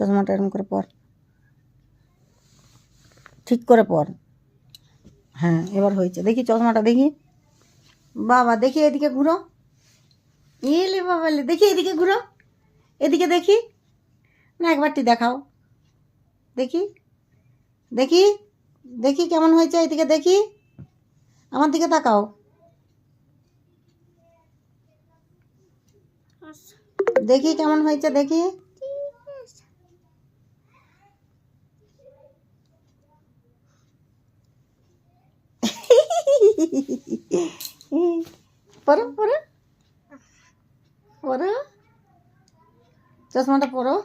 চশমাটা এরকম করে পর, ঠিক করে পর। হ্যাঁ এবার হয়েছে, দেখি চশমাটা দেখি। বাবা দেখি এদিকে ঘুরো, এলে বাবা দেখি এদিকে ঘুরো, এদিকে দেখি না, একবারটি দেখাও দেখি, দেখি দেখি কেমন হয়েছে, এদিকে দেখি, আমার দিকে তাকাও। দেখি কেমন হয়েছে দেখি। পরো পরো পরো, চশমাটা পরো।